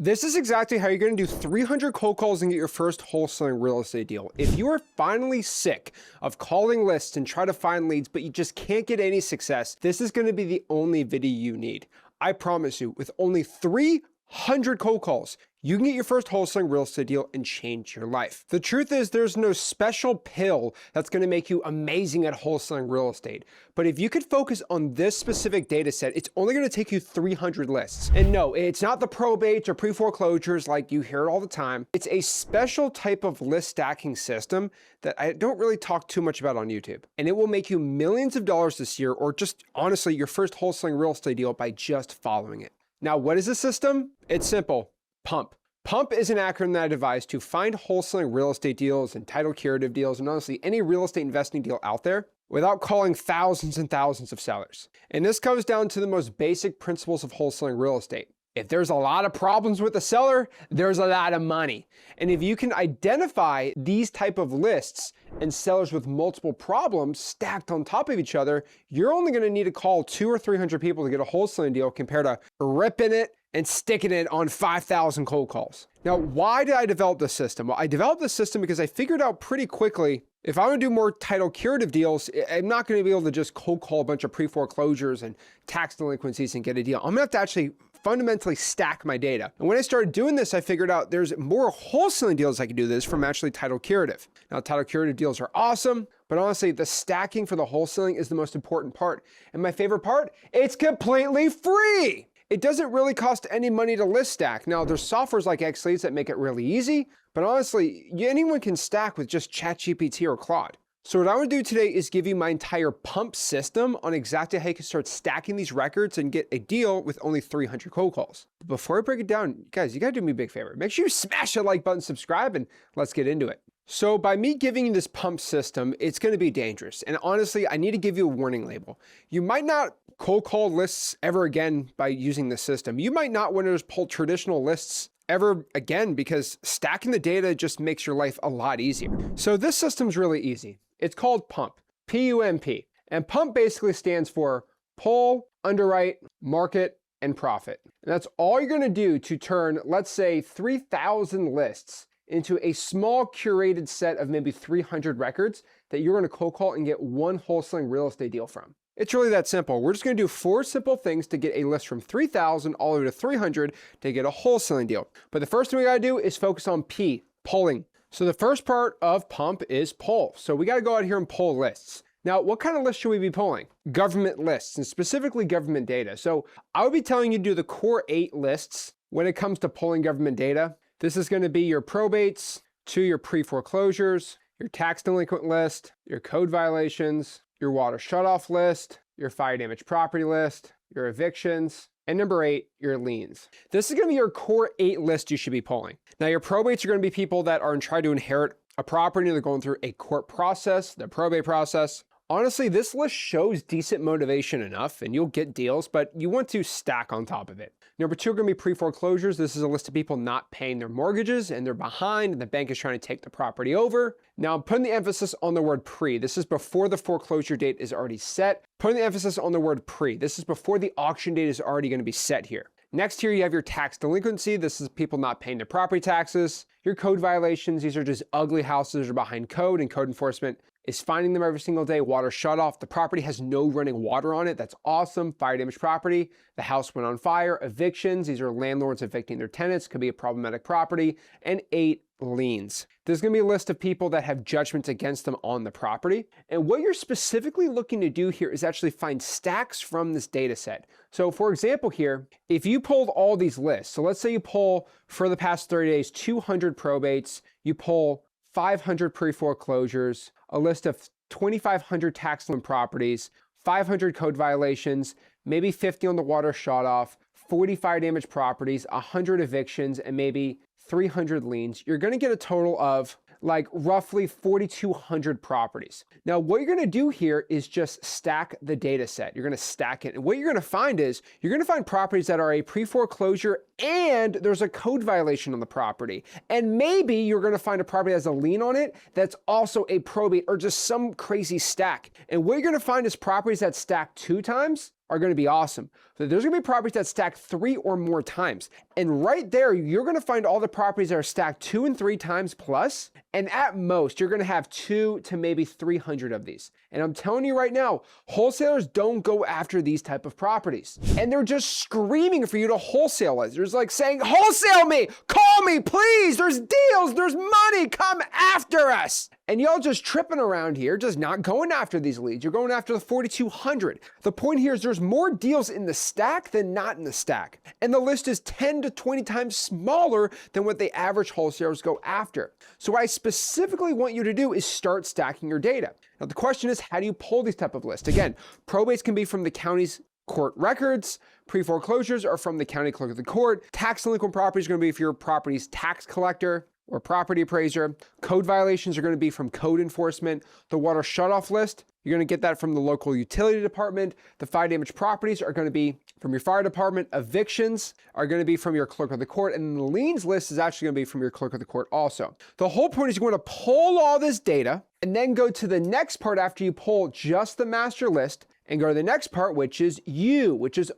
This is exactly how you're going to do 300 cold calls and get your first wholesaling real estate deal. If you are finally sick of calling lists and try to find leads, but you just can't get any success, this is going to be the only video you need. I promise you, with only 300 cold calls, you can get your first wholesaling real estate deal and change your life. The truth is there's no special pill that's going to make you amazing at wholesaling real estate. But if you could focus on this specific data set, it's only going to take you 300 lists. And no, it's not the probates or pre-foreclosures like you hear it all the time. It's a special type of list stacking system that I don't really talk too much about on YouTube. And it will make you millions of dollars this year, or just honestly your first wholesaling real estate deal by just following it. Now, what is this system? It's simple. Pump. Pump is an acronym that I devised to find wholesaling real estate deals and title curative deals and honestly any real estate investing deal out there without calling thousands and thousands of sellers. And this comes down to the most basic principles of wholesaling real estate. If there's a lot of problems with the seller, there's a lot of money. And if you can identify these type of lists and sellers with multiple problems stacked on top of each other, you're only going to need to call 200 or 300 people to get a wholesaling deal compared to ripping it and sticking it on 5,000 cold calls. Now, why did I develop this system? Well, I developed this system because I figured out pretty quickly, if I want to do more title curative deals, I'm not going to be able to just cold call a bunch of pre-foreclosures and tax delinquencies and get a deal. I'm going to have to actually fundamentally stack my data. And when I started doing this, I figured out there's more wholesaling deals I can do this from actually title curative. Now, title curative deals are awesome, but honestly, the stacking for the wholesaling is the most important part. And my favorite part, it's completely free. It doesn't really cost any money to list stack. Now, there's softwares like XLeads that make it really easy, but honestly, anyone can stack with just ChatGPT or Claude. So what I want to do today is give you my entire pump system on exactly how you can start stacking these records and get a deal with only 300 cold calls. But before I break it down, guys, you got to do me a big favor. Make sure you smash that like button, subscribe, and let's get into it. So by me giving you this pump system, it's going to be dangerous. And honestly, I need to give you a warning label. You might not cold call lists ever again by using this system. You might not want to just pull traditional lists ever again because stacking the data just makes your life a lot easier. So this system's really easy. It's called PUMP, P-U-M-P. And PUMP basically stands for pull, underwrite, market, and profit. And that's all you're going to do to turn, let's say, 3,000 lists into a small curated set of maybe 300 records that you're going to cold call and get one wholesaling real estate deal from. It's really that simple. We're just going to do 4 simple things to get a list from 3,000 all the way to 300 to get a wholesaling deal. But the first thing we got to do is focus on P, polling. So the first part of pump is poll. So we got to go out here and poll lists. Now, what kind of lists should we be polling? Government lists, and specifically government data. So I would be telling you to do the core 8 lists when it comes to polling government data. This is going to be your probates, to your pre-foreclosures, your tax delinquent list, your code violations, your water shutoff list, your fire damage property list, your evictions, and number 8, your liens. This is going to be your core 8 list you should be polling. Now, your probates are going to be people that are trying to inherit a property and they're going through a court process, the probate process. Honestly, this list shows decent motivation enough and you'll get deals, but you want to stack on top of it. Number 2 are going to be pre-foreclosures. This is a list of people not paying their mortgages and they're behind and the bank is trying to take the property over. Now, I'm putting the emphasis on the word pre. This is before the foreclosure date is already set. Putting the emphasis on the word pre. This is before the auction date is already going to be set here. Next here, you have your tax delinquency. This is people not paying their property taxes. Your code violations, these are just ugly houses that are behind code and code enforcement is finding them every single day. Water shut off. The property has no running water on it. That's awesome. Fire damage property. The house went on fire. Evictions. These are landlords evicting their tenants. Could be a problematic property. And 8, liens. There's going to be a list of people that have judgments against them on the property. And what you're specifically looking to do here is actually find stacks from this data set. So for example here, if you pulled all these lists, so let's say you pull for the past 30 days, 200 probates, you pull 500 pre-foreclosures, a list of 2,500 tax lien properties, 500 code violations, maybe 50 on the water shut off, 40 fire damage properties, 100 evictions, and maybe 300 liens, you're going to get a total of like roughly 4,200 properties. Now, what you're going to do here is just stack the data set. You're going to stack it. And what you're going to find is you're going to find properties that are a pre-foreclosure and there's a code violation on the property. And maybe you're going to find a property that has a lien on it that's also a probate or just some crazy stack. And what you're going to find is properties that stack 2 times are going to be awesome. So there's going to be properties that stack 3 or more times. And right there, you're going to find all the properties that are stacked 2 and 3 times plus. And at most, you're going to have 2 to maybe 300 of these. And I'm telling you right now, wholesalers don't go after these type of properties. And they're just screaming for you to wholesale it. There's like saying, wholesale me, call me, please. There's deals, there's money, come after us. And y'all just tripping around here, just not going after these leads. You're going after the 4,200. The point here is there's more deals in the stack than not in the stack. And the list is 10 to 20 times smaller than what the average wholesalers go after. So what I specifically want you to do is start stacking your data. Now the question is, how do you pull these type of lists? Again, probates can be from the county's court records, pre-foreclosures are from the county clerk of the court, tax delinquent property is going to be if your property's tax collector or property appraiser. Code violations are going to be from code enforcement. The water shutoff list, you're going to get that from the local utility department. The fire damaged properties are going to be from your fire department. Evictions are going to be from your clerk of the court. And the liens list is actually going to be from your clerk of the court also. The whole point is you want to pull all this data and then go to the next part after you pull just the master list and go to the next part, which is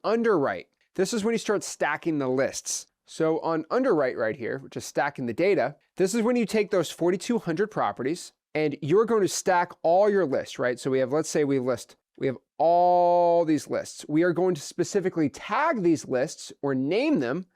underwrite. This is when you start stacking the lists. So on underwrite right here, which is stacking the data, this is when you take those 4,200 properties and you're going to stack all your lists, right? So we have, let's say we have all these lists. We are going to specifically tag these lists or name them,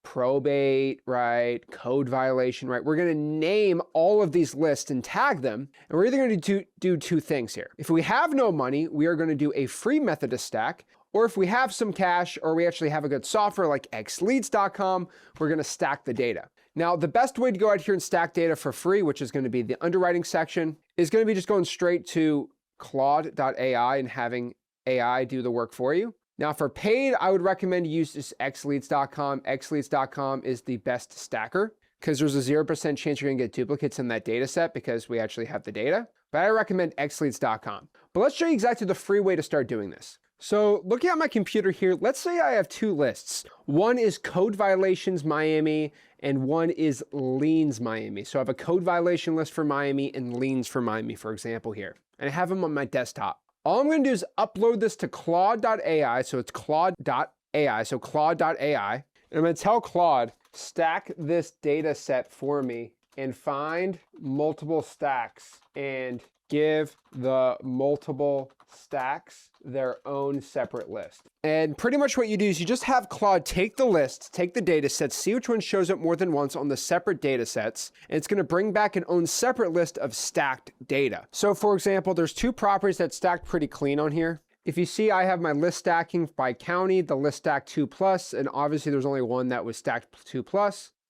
probate, right? Code violation, right? We're going to name all of these lists and tag them. And we're either going to do 2 things here. If we have no money, we are going to do a free method to stack. Or if we have some cash or we actually have a good software like xleads.com, we're going to stack the data. Now, the best way to go out here and stack data for free, which is going to be the underwriting section, is going to be just going straight to Claude.ai and having AI do the work for you. Now, for paid, I would recommend you use this xleads.com. xleads.com is the best stacker because there's a 0% chance you're going to get duplicates in that data set because we actually have the data. But I recommend xleads.com. But let's show you exactly the free way to start doing this. So looking at my computer here, let's say I have 2 lists. One is code violations Miami and one is liens Miami. So I have a code violation list for Miami and liens for Miami, for example here. And I have them on my desktop. All I'm going to do is upload this to Claude.ai. So it's Claude.ai. So Claude.ai. And I'm going to tell Claude, stack this data set for me and find multiple stacks and give the multiple stacks their own separate list. And pretty much what you do is you just have Claude take the list, take the data sets, see which one shows up more than once on the separate data sets, and it's going to bring back an own separate list of stacked data. So for example, there's 2 properties that stacked pretty clean on here. If you see, I have my list stacking by county, the list stacked 2+, and obviously there's only one that was stacked 2+.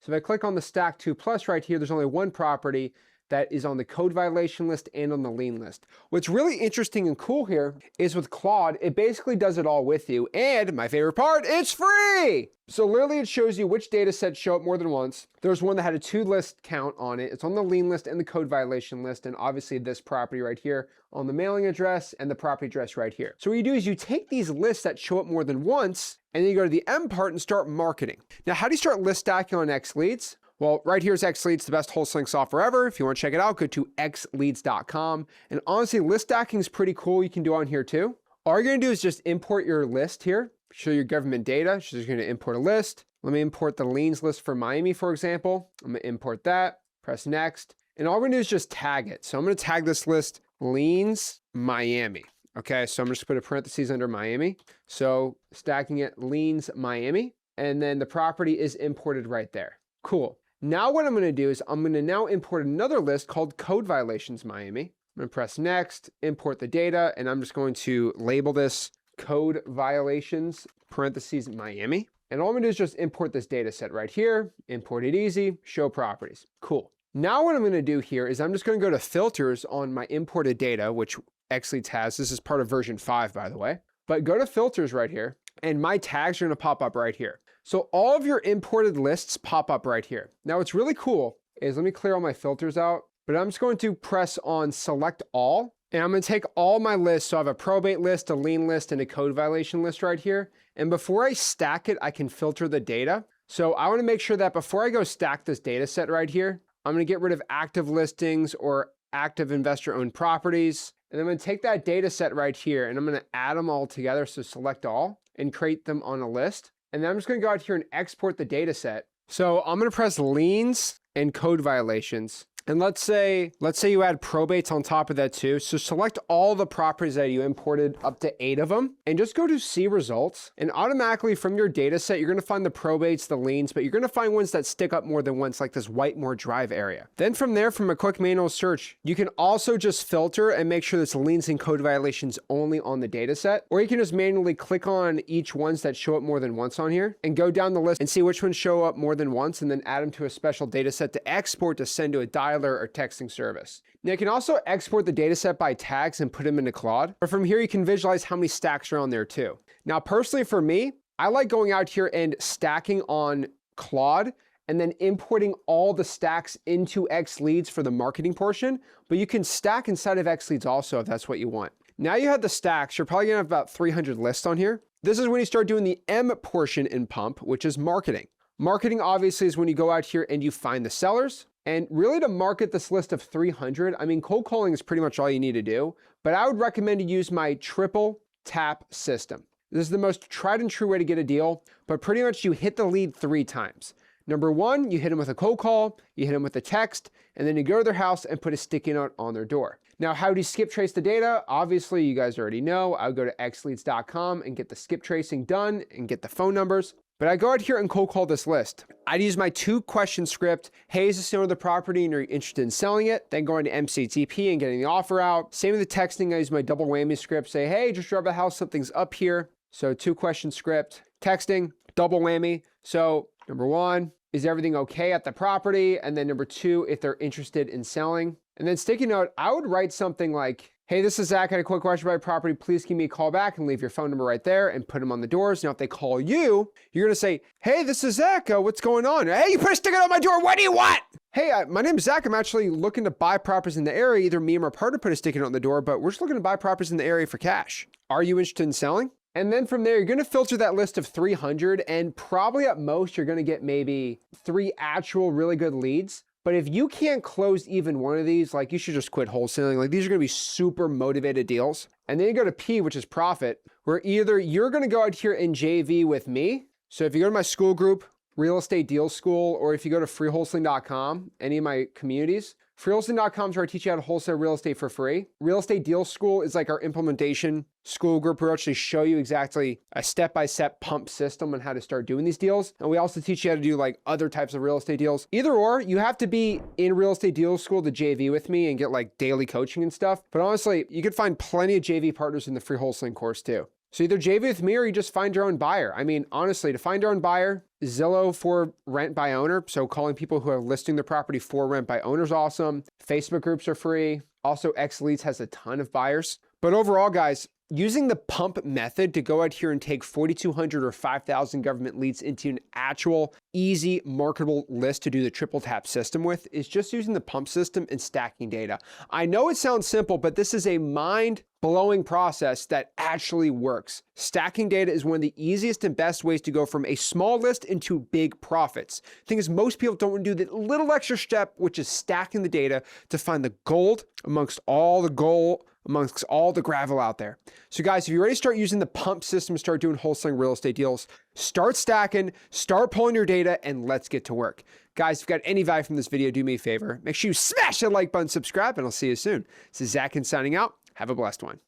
So if I click on the stack 2+ right here, there's only one property that is on the code violation list and on the lien list. What's really interesting and cool here is with Claude, it basically does it all with you. And my favorite part, it's free. So literally it shows you which data sets show up more than once. There's one that had a 2 list count on it. It's on the lien list and the code violation list. And obviously this property right here on the mailing address and the property address right here. So what you do is you take these lists that show up more than once and then you go to the M part and start marketing. Now, how do you start list stacking on XLeads? Well, right here is XLeads, the best wholesaling software ever. If you want to check it out, go to xleads.com. And honestly, list stacking is pretty cool. You can do on here too. All you're going to do is just import your list here. Show your government data. So you're going to import a list. Let me import the liens list for Miami, for example. I'm going to import that, press next. And all we're going to do is just tag it. So I'm going to tag this list liens Miami. Okay, so I'm just going to put a parentheses under Miami. So stacking it liens Miami. And then the property is imported right there. Cool. Now what I'm going to do is I'm going to now import another list called code violations Miami. I'm going to press next, import the data, and I'm just going to label this code violations parentheses Miami. And all I'm going to do is just import this data set right here, import it easy, show properties. Cool. Now what I'm going to do here is I'm just going to go to filters on my imported data, which XLeads has. This is part of version 5, by the way. But go to filters right here, and my tags are going to pop up right here. So all of your imported lists pop up right here. Now what's really cool is, let me clear all my filters out, but I'm just going to press on select all, and I'm going to take all my lists. So I have a probate list, a lien list, and a code violation list right here. And before I stack it, I can filter the data. So I want to make sure that before I go stack this data set right here, I'm going to get rid of active listings or active investor owned properties. And I'm going to take that data set right here and I'm going to add them all together. So select all and create them on a list. And then I'm just going to go out here and export the data set. So I'm going to press liens and code violations. And let's say you add probates on top of that too. So select all the properties that you imported, up to 8 of them, and just go to see results. And automatically from your data set, you're going to find the probates, the liens, but you're going to find ones that stick up more than once, like this Whitemore Drive area. Then from there, from a quick manual search, you can also just filter and make sure this liens and code violations only on the data set, or you can just manually click on each ones that show up more than once on here and go down the list and see which ones show up more than once, and then add them to a special data set to export to send to a dialer or texting service. Now you can also export the data set by tags and put them into Claude, but from here you can visualize how many stacks are on there too. Now personally for me, I like going out here and stacking on Claude and then importing all the stacks into X Leads for the marketing portion, but you can stack inside of X Leads also if that's what you want. Now you have the stacks, you're probably gonna have about 300 lists on here. This is when you start doing the M portion in Pump, which is marketing. Marketing obviously is when you go out here and you find the sellers. And really to market this list of 300, I mean, cold calling is pretty much all you need to do, but I would recommend to use my triple tap system. This is the most tried and true way to get a deal, but pretty much you hit the lead 3 times. Number 1, you hit them with a cold call, you hit them with a text, and then you go to their house and put a sticky note on their door. Now, how do you skip trace the data? Obviously, you guys already know. I would go to xleads.com and get the skip tracing done and get the phone numbers. But I go out here and cold call this list. I'd use my 2-question script. Hey, is this the owner of the property and you're interested in selling it? Then going to MCTP and getting the offer out. Same with the texting. I use my double whammy script. Say, hey, just drove a house, something's up here. So 2-question script, texting, double whammy. So number 1, is everything okay at the property? And then number 2, if they're interested in selling. And then sticky note, I would write something like, hey, this is Zach. I had a quick question about property. Please give me a call back and leave your phone number right there and put them on the doors. Now, if they call you, you're going to say, hey, this is Zach. What's going on? Hey, you put a sticker on my door. What do you want? Hey, my name is Zach. I'm actually looking to buy properties in the area. Either me or my partner put a sticker on the door, but we're just looking to buy properties in the area for cash. Are you interested in selling? And then from there, you're going to filter that list of 300, and probably at most, you're going to get maybe 3 actual really good leads. But if you can't close even one of these, like you should just quit wholesaling. Like these are going to be super motivated deals. And then you go to P, which is profit, where either you're going to go out here and JV with me. So if you go to my school group, Real Estate Deal School, or if you go to freewholesaling.com, any of my communities, freewholesaling.com is where I teach you how to wholesale real estate for free. Real Estate Deal School is like our implementation school group where we actually show you exactly a step-by-step pump system on how to start doing these deals. And we also teach you how to do like other types of real estate deals. Either or, you have to be in Real Estate Deal School to JV with me and get like daily coaching and stuff. But honestly, you could find plenty of JV partners in the free wholesaling course too. So either JV with me or you just find your own buyer. I mean, honestly, to find your own buyer, Zillow for rent by owner. So calling people who are listing their property for rent by owner is awesome. Facebook groups are free. Also, X Leads has a ton of buyers. But overall, guys, using the pump method to go out here and take 4,200 or 5,000 government leads into an actual easy marketable list to do the triple tap system with is just using the pump system and stacking data. I know it sounds simple, but this is a mind-blowing process that actually works. Stacking data is one of the easiest and best ways to go from a small list into big profits. The thing is, most people don't do the little extra step, which is stacking the data to find the gold amongst all the gravel out there. So guys, if you're ready to start using the pump system, start doing wholesaling real estate deals, start stacking, start pulling your data, and let's get to work. Guys, if you got any value from this video, do me a favor. Make sure you smash that like button, subscribe, and I'll see you soon. This is Zach Ginn signing out. Have a blessed one.